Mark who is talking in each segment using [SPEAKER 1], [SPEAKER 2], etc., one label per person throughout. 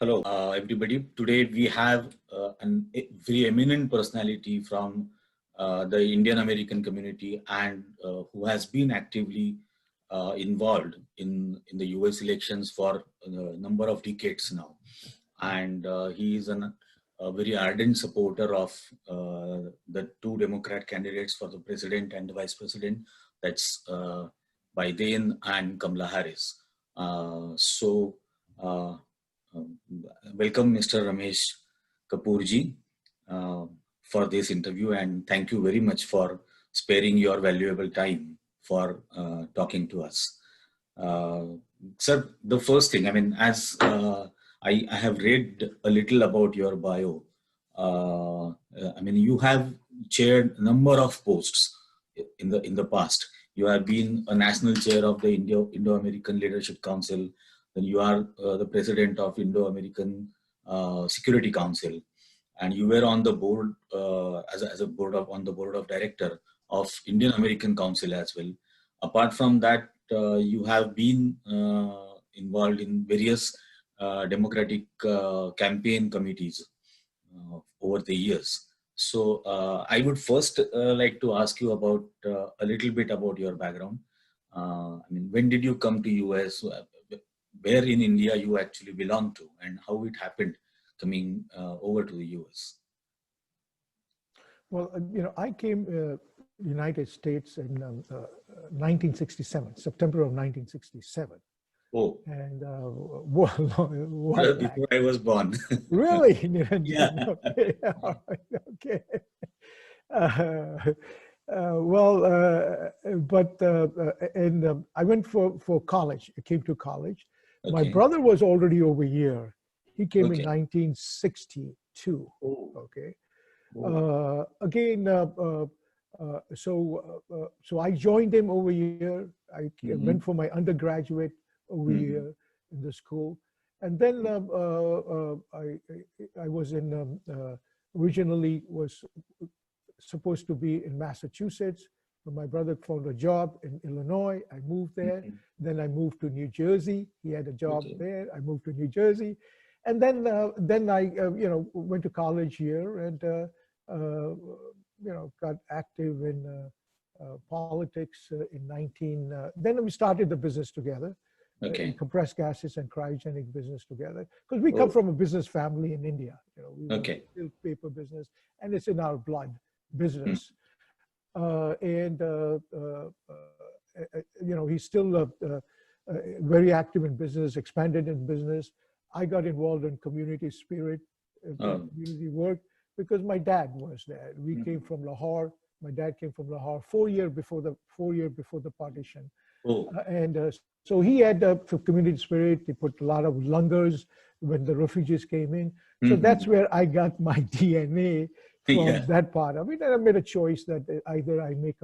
[SPEAKER 1] Hello, everybody. Today we have a very eminent personality from the Indian American community and who has been actively involved in the US elections for a number of decades now. And he is a very ardent supporter of the two Democrat candidates for the president and the vice president, that's Biden and Kamala Harris. So, um, welcome, Mr. Ramesh Kapurji, for this interview, and thank you very much for sparing your valuable time for talking to us. Sir, the first thing, I mean, as I have read a little about your bio. I mean, you have chaired a number of posts in the past. You have been a national chair of the Indo American Leadership Council. Then you are the president of Indo American Security Council, and you were on the board as a board of on the board of director of Indian American Council as well. Apart from that, you have been involved in various democratic campaign committees over the years. So I would first like to ask you about a little bit about your background. I mean, when did you come to US? Where in India you actually belong to, and how it happened coming over to the US?
[SPEAKER 2] Well, I came United States in 1967, September of 1967.
[SPEAKER 1] Oh,
[SPEAKER 2] and
[SPEAKER 1] before I was born.
[SPEAKER 2] Really?
[SPEAKER 1] Yeah.
[SPEAKER 2] Okay. All right. Okay. I went for college. I came to college.
[SPEAKER 1] Okay.
[SPEAKER 2] My brother was already over here. He came in
[SPEAKER 1] Okay.
[SPEAKER 2] 1962.
[SPEAKER 1] Oh.
[SPEAKER 2] Okay.
[SPEAKER 1] Oh.
[SPEAKER 2] So I joined him over here. I went for my undergraduate over here in the school, and then I was in originally was supposed to be in Massachusetts, but my brother found a job in Illinois. I moved there. Then I moved to New Jersey. He had a job there. I moved to New Jersey, and then I went to college here and got active in politics then we started the business together.
[SPEAKER 1] Okay.
[SPEAKER 2] Compressed gases and cryogenic business together, because we come from a business family in India. We were
[SPEAKER 1] Okay.
[SPEAKER 2] in paper business, and it's in our blood, business. He's still very active in business, expanded in business. I got involved in community spirit, community work, because my dad was there. We came from Lahore. My dad came from Lahore 4 years before the partition.
[SPEAKER 1] Oh.
[SPEAKER 2] So he had for community spirit. He put a lot of lungers when the refugees came in. So that's where I got my DNA from that part. I mean, I made a choice that either I make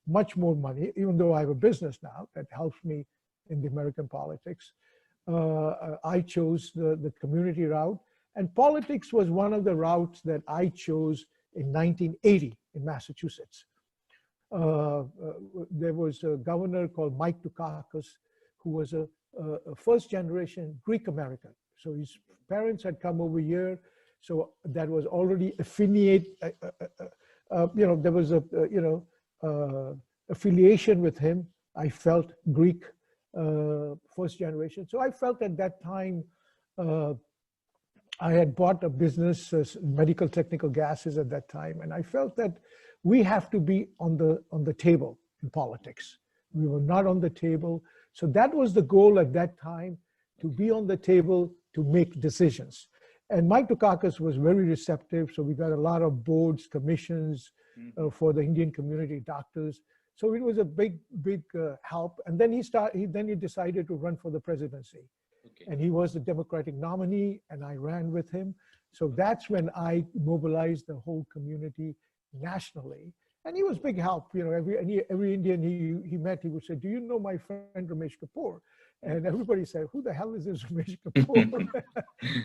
[SPEAKER 2] much more money, even though I have a business now that helps me in the American politics. I chose the community route, and politics was one of the routes that I chose in 1980 in Massachusetts. There was a governor called Mike Dukakis, who was a first generation Greek American. So his parents had come over here. So that was already affiliate. There was affiliation with him. I felt Greek first generation. So I felt at that time, I had bought a business, medical technical gases at that time, and I felt that we have to be on the table in politics. We were not on the table. So that was the goal at that time, to be on the table to make decisions. And Mike Dukakis was very receptive. So we got a lot of boards, commissions for the Indian community, doctors. So it was a big help. And then he decided to run for the presidency. Okay. And he was the Democratic nominee, and I ran with him. So that's when I mobilized the whole community nationally. And he was big help. Every Indian he met, he would say, "Do you know my friend Ramesh Kapur?" And everybody said, "Who the hell is this Ramesh Kapur?"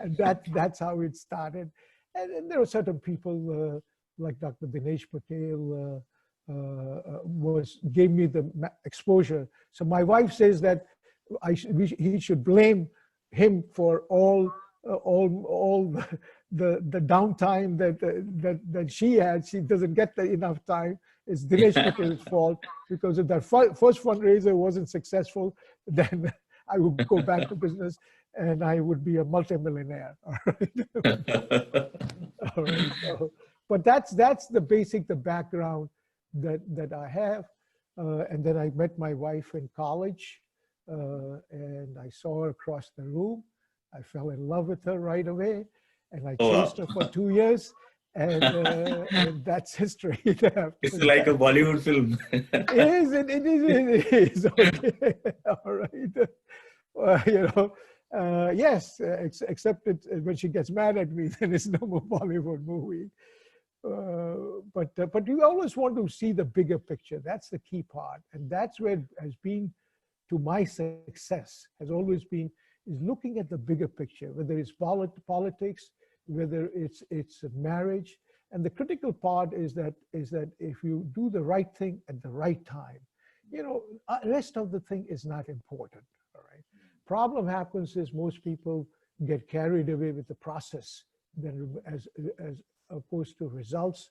[SPEAKER 2] And that's how it started. And there were certain people like Dr. Dinesh Patel gave me the exposure. So my wife says that he should blame him for all all the downtime that she had. She doesn't get enough time. It's Dinesh Patel's fault, because if that first fundraiser wasn't successful, then I would go back to business and I would be a multimillionaire. All right. All right. So, but that's the background that I have. And then I met my wife in college, and I saw her across the room. I fell in love with her right away, and I chased her for 2 years, and that's history.
[SPEAKER 1] It's like a Bollywood film.
[SPEAKER 2] It is. Okay. All right. Yes, except when she gets mad at me, then it's no more Bollywood movie. But you always want to see the bigger picture. That's the key part, and that's where has been to my success, has always been, is looking at the bigger picture, whether it's politics, whether it's marriage. And the critical part is that if you do the right thing at the right time, rest of the thing is not important. All right. Problem happens is most people get carried away with the process than as opposed to results,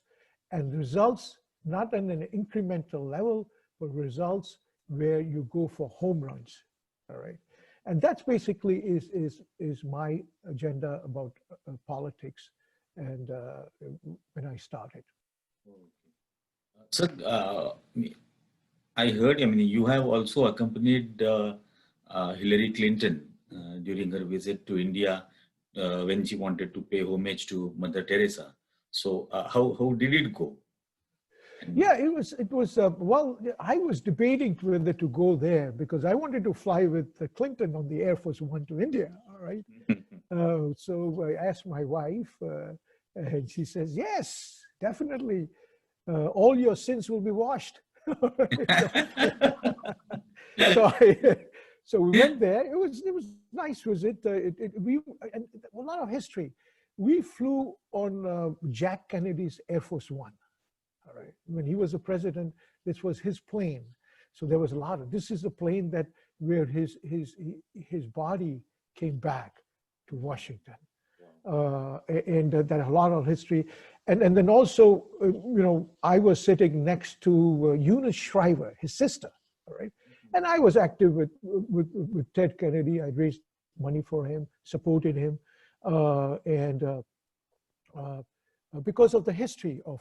[SPEAKER 2] and results not on an incremental level, but results where you go for home runs. All right. And that's basically is my agenda about politics, and when I started.
[SPEAKER 1] So I heard, you have also accompanied Hillary Clinton during her visit to India when she wanted to pay homage to Mother Teresa. So how did it go?
[SPEAKER 2] Yeah, it was well, I was debating whether to go there because I wanted to fly with Clinton on the Air Force One to India. All right. So I asked my wife, and she says, yes, definitely. All your sins will be washed. So we went there. It was nice visit. We and a lot of history. We flew on Jack Kennedy's Air Force One. All right. When he was a president, this was his plane. So there was a lot of. This is the plane where his body came back to Washington, and that a lot of history, and then also I was sitting next to Eunice Shriver, his sister. All right. And I was active with Ted Kennedy. I raised money for him, supported him, and because of the history of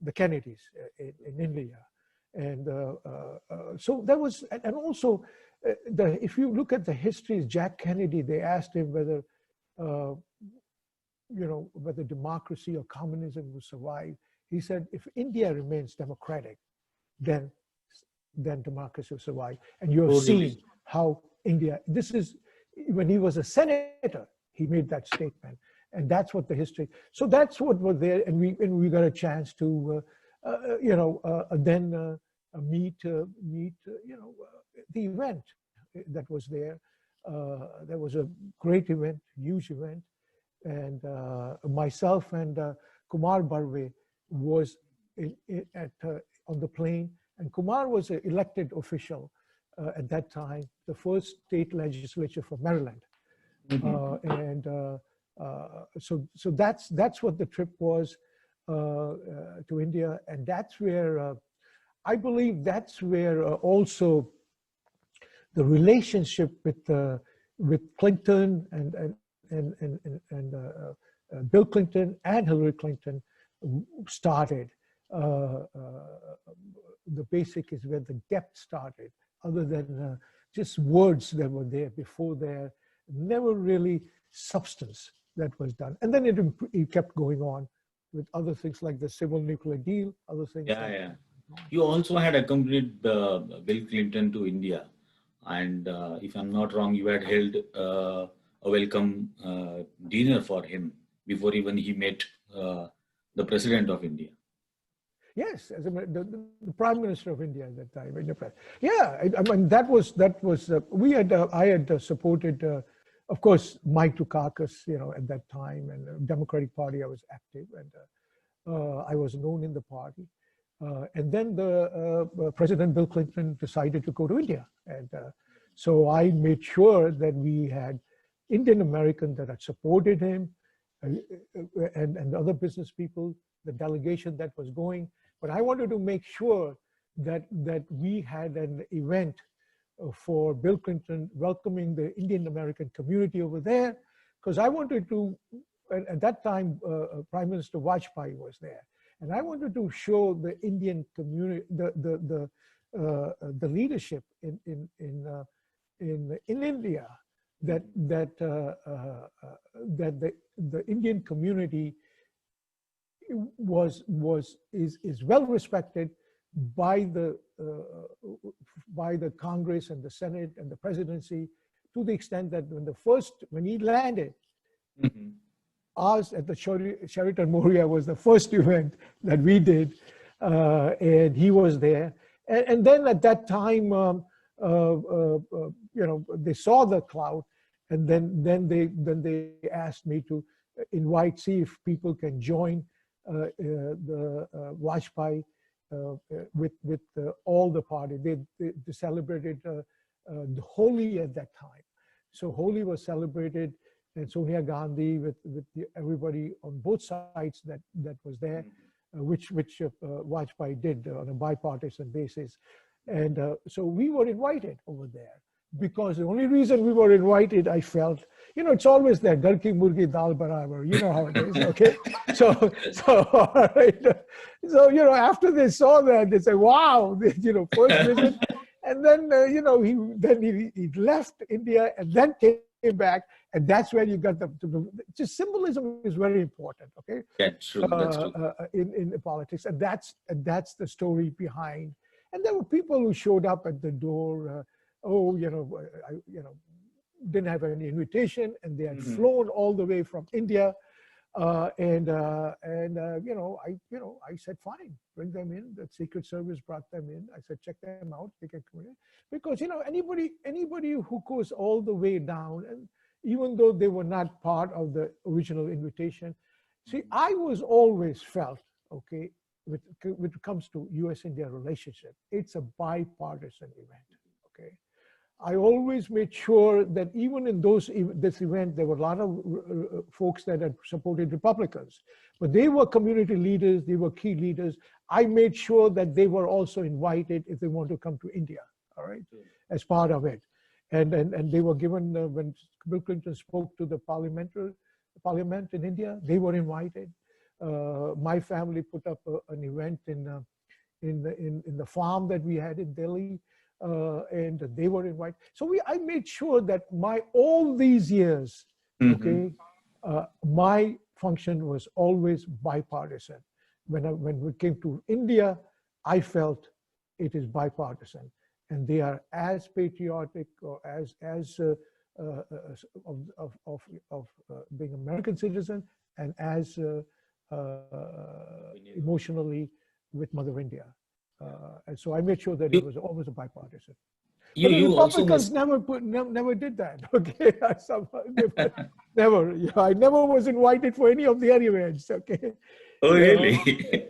[SPEAKER 2] the Kennedys in India, and so that was, and also if you look at the history, Jack Kennedy, they asked him whether whether democracy or communism will survive. He said, if India remains democratic, then democracy will survive. And you're seeing how India, this is, when he was a senator, he made that statement. And that's what the history, so that's what was there. And we got a chance to, then meet the event that was there. There was a great event, huge event. And myself and Kumar Barve was on the plane. And Kumar was an elected official at that time, the first state legislature for Maryland. So that's what the trip was to India, and that's where I believe that's where also the relationship with Clinton and Bill Clinton and Hillary Clinton started. The basic is where the depth started, other than just words that were there before there, never really substance that was done. And then it kept going on with other things like the civil nuclear deal, other things.
[SPEAKER 1] Yeah. You also had accompanied Bill Clinton to India. And if I'm not wrong, you had held a welcome dinner for him before even he met the President of India.
[SPEAKER 2] Yes, as the Prime Minister of India at that time. Yeah, I mean that was I had supported, of course, Mike Dukakis, at that time, and the Democratic Party. I was active, and I was known in the party. And then the President Bill Clinton decided to go to India, and so I made sure that we had, Indian Americans that had supported him, and other business people, the delegation that was going. But I wanted to make sure that we had an event for Bill Clinton welcoming the Indian American community over there, because I wanted to, at that time, Prime Minister Vajpayee was there, and I wanted to show the Indian community, the leadership in India, that the Indian community is well respected by the Congress and the Senate and the presidency, to the extent that when he landed, ours at the Sheraton Moria was the first event that we did, and he was there. And then at that time, they saw the cloud, and then they asked me to see if people can join the Vajpayee with all the party. They celebrated Holi at that time. So Holi was celebrated, and Sonia Gandhi with everybody on both sides that was there, which Vajpayee did on a bipartisan basis. And so we were invited over there, because the only reason we were invited, I felt, it's always there, Ghar ki murgi dal barabar, you know how it is, okay? So all right. So, after they saw that, they said, wow, first visit. And then, he left India and then came back. And that's where you got just symbolism is very important, okay?
[SPEAKER 1] Yeah, true, that's true.
[SPEAKER 2] In politics. And that's the story behind. And there were people who showed up at the door, didn't have any invitation, and they had flown all the way from India, I said, fine, bring them in. The Secret Service brought them in. I said, check them out. They can come in, because anybody who goes all the way down, and even though they were not part of the original invitation, see, I was always felt, okay, when it comes to U.S.-India relationship, it's a bipartisan event, okay? I always made sure that even in this event, there were a lot of folks that had supported Republicans, but they were community leaders, they were key leaders. I made sure that they were also invited if they want to come to India, all right, as part of it. And they were given, when Bill Clinton spoke to the parliament in India, they were invited. My family put up an event in the farm that we had in Delhi, and they were invited. So I made sure that all these years, okay, my function was always bipartisan. When we came to India, I felt it is bipartisan, and they are as patriotic or as of being American citizen, and as emotionally with Mother India. And so I made sure that it was always a bipartisan. But the Republicans never did that, okay? Never. I never was invited for any of their events, okay?
[SPEAKER 1] Oh, really?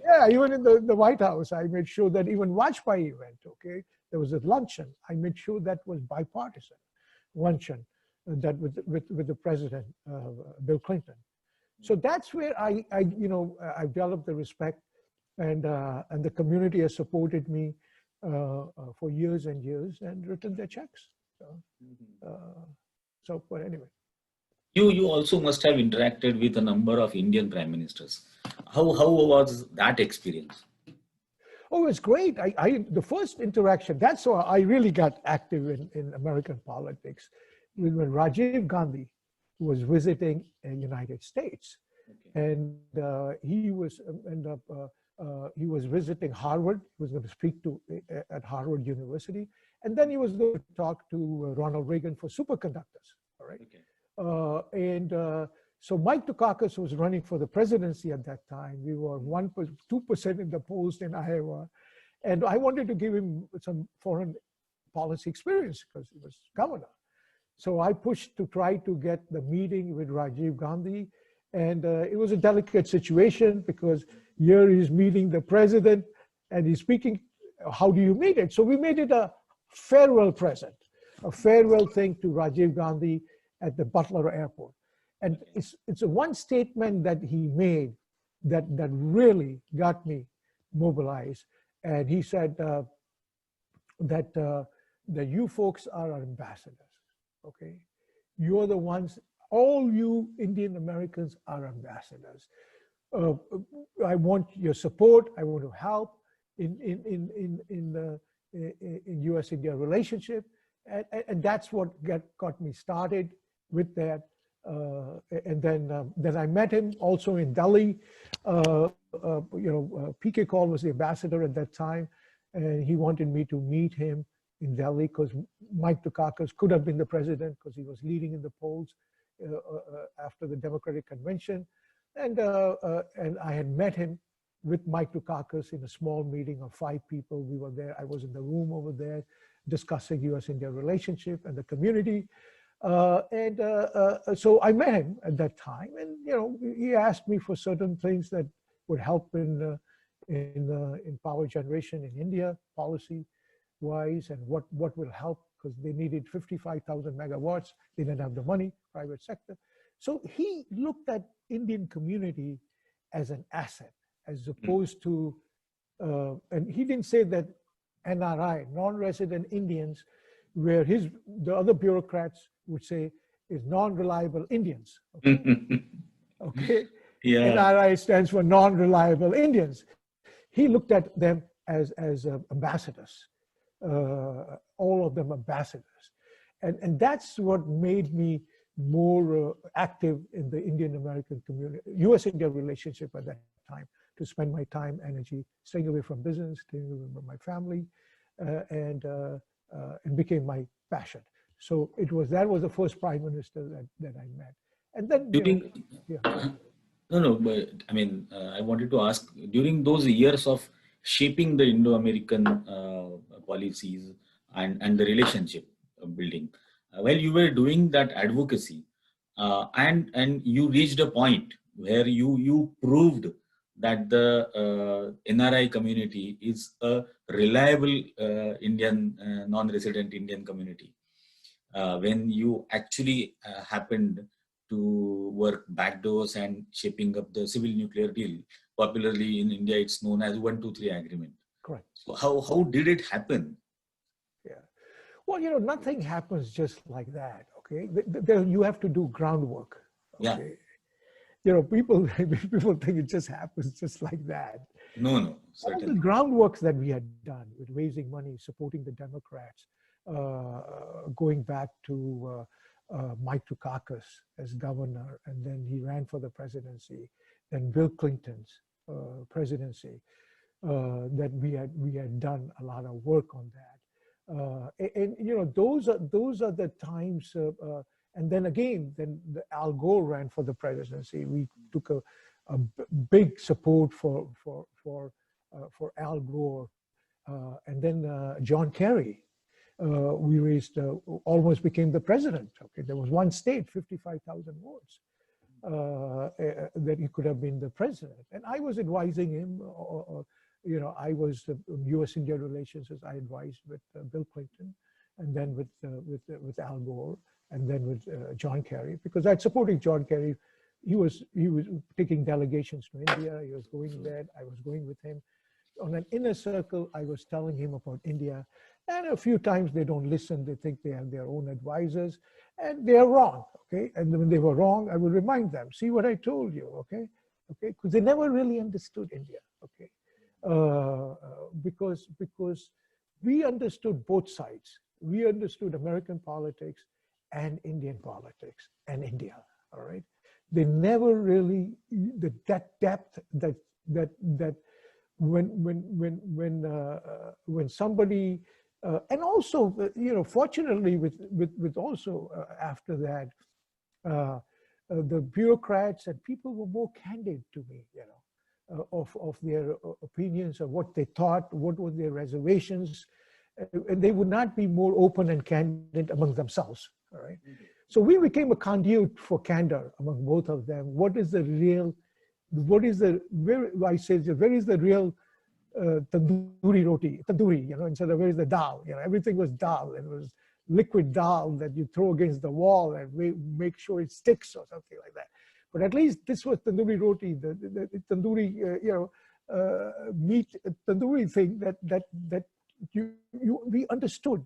[SPEAKER 2] Yeah, even in the White House, I made sure that even Vajpayee event, okay? There was a luncheon. I made sure that was bipartisan luncheon, that with the president, Bill Clinton. So that's where I developed the respect, and the community has supported me for years and years, and written their checks. But anyway.
[SPEAKER 1] You also must have interacted with a number of Indian prime ministers. How was that experience?
[SPEAKER 2] Oh, it's great. The first interaction, that's why I really got active in American politics, when Rajiv Gandhi was visiting the United States. Okay. And he was visiting Harvard. He was going to speak at Harvard University. And then he was going to talk to Ronald Reagan for superconductors, all right? Okay. So Mike Dukakis was running for the presidency at that time. We were 2% in the polls in Iowa. And I wanted to give him some foreign policy experience because he was governor. So I pushed to try to get the meeting with Rajiv Gandhi. And it was a delicate situation, because here he's meeting the president and he's speaking, how do you meet it? So we made it a farewell present, a farewell thing to Rajiv Gandhi. at the Butler Airport. And it's a one statement that he made that really got me mobilized. And he said that you folks are our ambassadors, okay? You're the ones, all you Indian Americans are ambassadors. I want your support. I want to help in U.S.-India relationship, and that's what got me started with that. And then I met him also in Delhi. PK Kaul was the ambassador at that time, and he wanted me to meet him in Delhi because Mike Dukakis could have been the president because he was leading in the polls after the Democratic Convention. And I had met him with Mike Dukakis in a small meeting of 5 people. We were there. I was in the room over there discussing U.S.-India relationship and the community. So I met him at that time, and he asked me for certain things that would help in power generation in India, policy-wise, and what will help, because they needed 55,000 megawatts. They didn't have the money, private sector. So he looked at Indian community as an asset, as opposed to, and he didn't say that NRI, non-resident Indians, where the other bureaucrats would say is non-reliable Indians. Okay? Okay?
[SPEAKER 1] Yeah.
[SPEAKER 2] NRI stands for non-reliable Indians. He looked at them as ambassadors, all of them ambassadors. And that's what made me more active in the Indian American community, US-India relationship at that time, to spend my time, energy, staying away from business, staying away from my family, and became my passion. So that was the first prime minister that I met. And then,
[SPEAKER 1] No, but I mean, I wanted to ask, during those years of shaping the Indo-American policies and the relationship building, while you were doing that advocacy, and you reached a point where you proved that the NRI community is a reliable Indian, non-resident Indian community. When you actually happened to work backdoors and shaping up the civil nuclear deal, popularly in India, it's known as 123 agreement.
[SPEAKER 2] Correct.
[SPEAKER 1] So how did it happen?
[SPEAKER 2] Yeah. Well, nothing happens just like that. Okay, you have to do groundwork. Okay?
[SPEAKER 1] Yeah.
[SPEAKER 2] People think it just happens just like that.
[SPEAKER 1] No, certainly.
[SPEAKER 2] All the groundworks that we had done with raising money, supporting the Democrats, going back to Mike Dukakis as governor, and then he ran for the presidency, then Bill Clinton's presidency, that we had done a lot of work on that. And those are the times. And then again, Al Gore ran for the presidency. We took a big support for Al Gore, and then John Kerry. We raised, almost became the president. Okay, there was one state, 55,000 votes, that he could have been the president. And I was advising him. I was U.S.-India relations, as I advised with Bill Clinton, and then with Al Gore, and then with John Kerry, because I'd supported John Kerry. He was taking delegations to India. He was going there. I was going with him. On an inner circle, I was telling him about India. And a few times they don't listen. They think they have their own advisors, and they're wrong. Okay, and when they were wrong, I would remind them, see what I told you. Okay, because they never really understood India. Okay, because we understood both sides. We understood American politics and Indian politics and India. All right, they never really that depth that when somebody and also fortunately with also after that the bureaucrats and people were more candid to me, of their opinions, of what they thought, what were their reservations, and they would not be more open and candid among themselves. All right, so we became a conduit for candor among both of them. Where is the real tandoori roti, instead of where is the dal? Everything was dal. It was liquid dal that you throw against the wall and make sure it sticks or something like that. But at least this was tandoori roti, the tandoori, meat tandoori thing that we understood.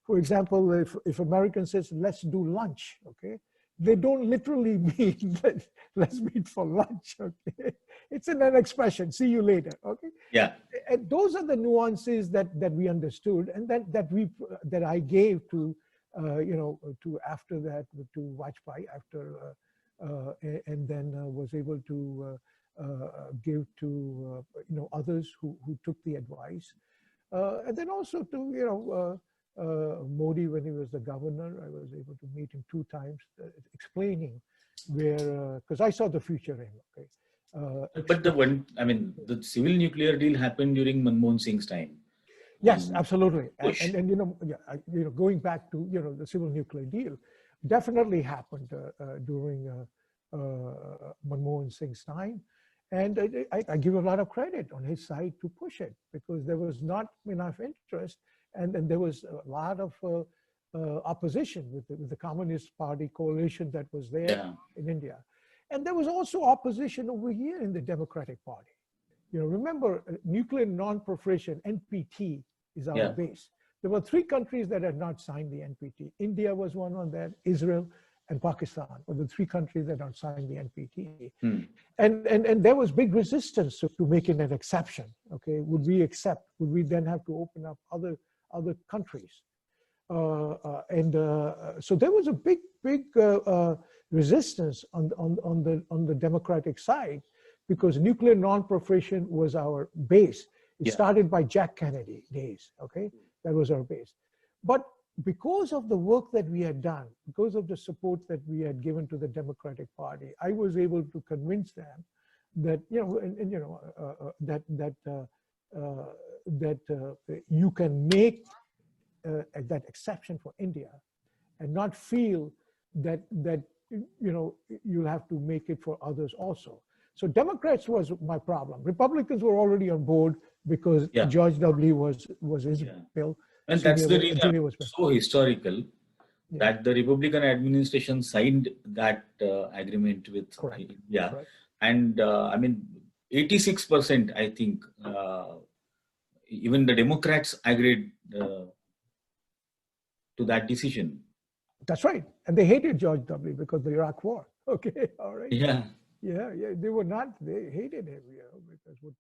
[SPEAKER 2] For example, if American says let's do lunch, okay, they don't literally mean that let's meet for lunch. Okay, it's an expression. See you later. Okay.
[SPEAKER 1] Yeah.
[SPEAKER 2] And those are the nuances that we understood, and that I gave to to after that to Vajpayee after. And then was able to give to others who took the advice, and then also to Modi when he was the governor. I was able to meet him 2 times, explaining where because I saw the future in. Okay,
[SPEAKER 1] but the civil nuclear deal happened during Manmohan Singh's time.
[SPEAKER 2] Yes, absolutely, and going back to the civil nuclear deal, definitely happened during Manmohan Singh's time. And I give a lot of credit on his side to push it, because there was not enough interest, and there was a lot of opposition with the Communist Party coalition that was there in India. And there was also opposition over here in the Democratic Party. Remember, nuclear non-proliferation, NPT, is our base. There were 3 countries that had not signed the NPT. India was one on that, Israel and Pakistan were the 3 countries that had signed the NPT. And there was big resistance to making an exception. Okay, would we accept? Would we then have to open up other countries? So there was a big resistance on the Democratic side, because nuclear non-proliferation was our base. It started by Jack Kennedy days. Okay, that was our base. But because of the work that we had done, because of the support that we had given to the Democratic Party, I was able to convince them that you can make that exception for India, and not feel that you'll have to make it for others also. So Democrats was my problem. Republicans were already on board because George W. was his bill.
[SPEAKER 1] And that's the reason it's so historical that the Republican administration signed that agreement with India. Correct. And 86%, I think, even the Democrats agreed to that decision.
[SPEAKER 2] That's right. And they hated George W. because of the Iraq War. Okay, all right.
[SPEAKER 1] Yeah.
[SPEAKER 2] Yeah, they were not, they hated him, because what